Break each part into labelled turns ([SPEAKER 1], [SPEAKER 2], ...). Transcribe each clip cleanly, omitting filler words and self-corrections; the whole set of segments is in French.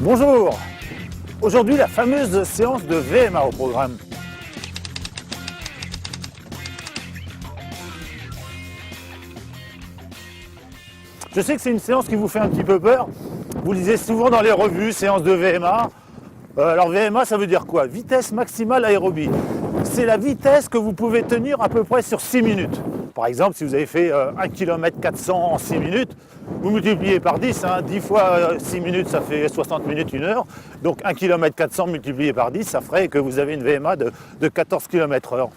[SPEAKER 1] Bonjour! Aujourd'hui, la fameuse séance de VMA au programme. Je sais que c'est une séance qui vous fait un petit peu peur. Vous lisez souvent dans les revues, séance de VMA. Alors VMA, ça veut dire quoi? Vitesse maximale aérobie. C'est la vitesse que vous pouvez tenir à peu près sur 6 minutes. Par exemple, si vous avez fait 1 km 400 en 6 minutes, vous multipliez par 10. 10 fois 6 minutes, ça fait 60 minutes, 1 heure. Donc 1 km 400 multiplié par 10, ça ferait que vous avez une VMA de 14 km/h.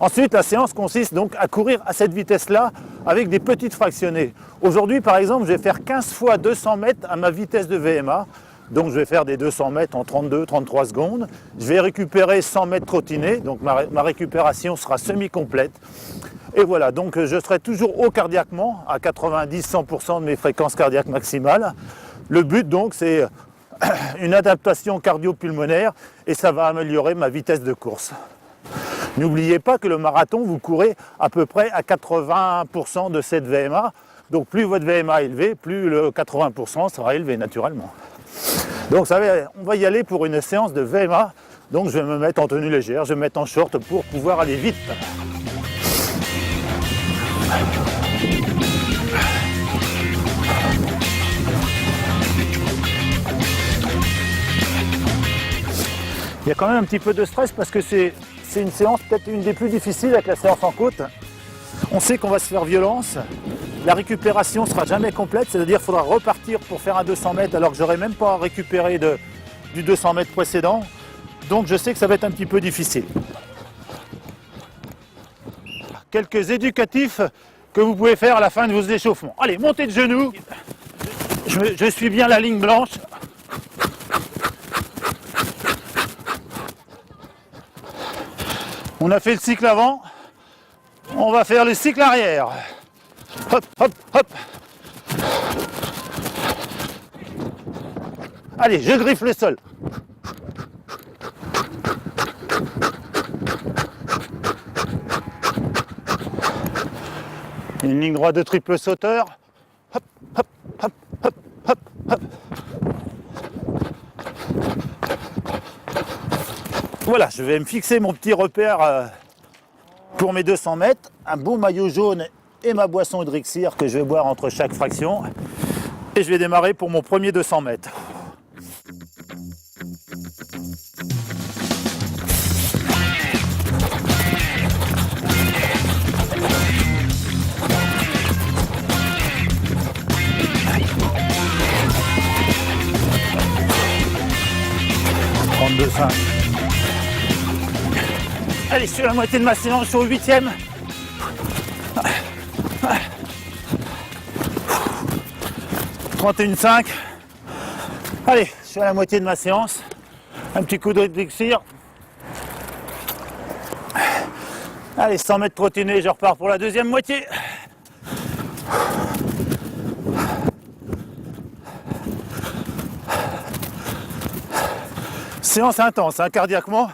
[SPEAKER 1] Ensuite, la séance consiste donc à courir à cette vitesse-là avec des petites fractionnées. Aujourd'hui, par exemple, je vais faire 15 fois 200 mètres à ma vitesse de VMA. Donc je vais faire des 200 mètres en 32-33 secondes. Je vais récupérer 100 mètres trottinés, donc ma récupération sera semi-complète. Et voilà, donc je serai toujours haut cardiaquement, à 90-100% de mes fréquences cardiaques maximales. Le but donc c'est une adaptation cardio-pulmonaire et ça va améliorer ma vitesse de course. N'oubliez pas que le marathon, vous courez à peu près à 80% de cette VMA. Donc plus votre VMA est élevé, plus le 80% sera élevé naturellement. Donc on va y aller pour une séance de VMA. Donc je vais me mettre en tenue légère, je vais me mettre en short pour pouvoir aller vite. Il y a quand même un petit peu de stress parce que c'est une séance peut-être une des plus difficiles avec la séance en côte. On sait qu'on va se faire violence. La récupération ne sera jamais complète, c'est-à-dire qu'il faudra repartir pour faire un 200 mètres alors que je n'aurai même pas récupéré du 200 mètres précédent. Donc je sais que ça va être un petit peu difficile. Quelques éducatifs que vous pouvez faire à la fin de vos échauffements. Allez, montez de genoux. Je suis bien la ligne blanche. On a fait le cycle avant. On va faire le cycle arrière. Hop, hop, hop. Allez, je griffe le sol. Une ligne droite de triple sauteur. Hop, hop, hop, hop, hop, hop. Voilà, je vais me fixer mon petit repère pour mes 200 mètres. Un beau maillot jaune et ma boisson Hydrixir que je vais boire entre chaque fraction. Et je vais démarrer pour mon premier 200 mètres. Allez, je suis à la moitié de ma séance, je suis au 8e. 31,5. Allez, je suis à la moitié de ma séance. Un petit coup d'élixir. Allez, 100 mètres trottinés, je repars pour la deuxième moitié. Séance intense, cardiaquement.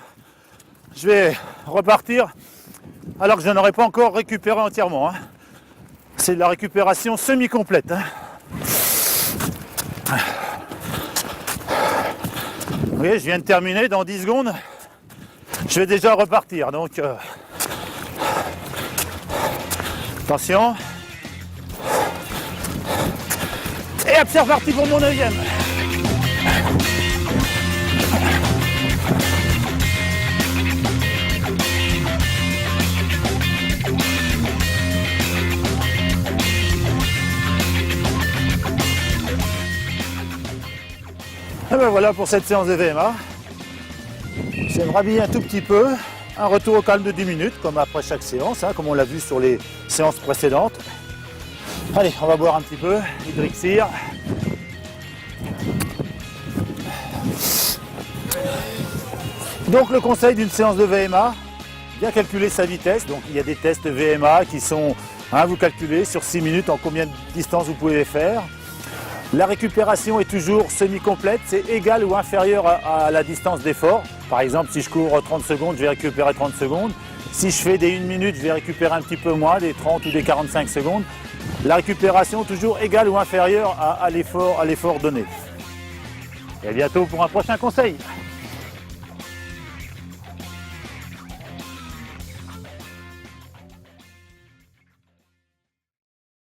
[SPEAKER 1] Je vais repartir alors que je n'aurai pas encore récupéré entièrement. C'est de la récupération semi-complète. Vous voyez, je viens de terminer dans 10 secondes. Je vais déjà repartir. Donc, attention. Et hop, c'est reparti pour mon 9e. Et ben voilà pour cette séance de VMA. Je vais me rhabiller un tout petit peu. Un retour au calme de 10 minutes, comme après chaque séance, comme on l'a vu sur les séances précédentes. Allez, on va boire un petit peu, Hydrixir. Donc le conseil d'une séance de VMA, bien calculer sa vitesse. Donc il y a des tests VMA qui sont, vous calculez sur 6 minutes en combien de distance vous pouvez les faire. La récupération est toujours semi-complète, c'est égal ou inférieur à la distance d'effort. Par exemple, si je cours 30 secondes, je vais récupérer 30 secondes. Si je fais des 1 minute, je vais récupérer un petit peu moins, des 30 ou des 45 secondes. La récupération toujours égale ou inférieure à l'effort donné. Et à bientôt pour un prochain conseil.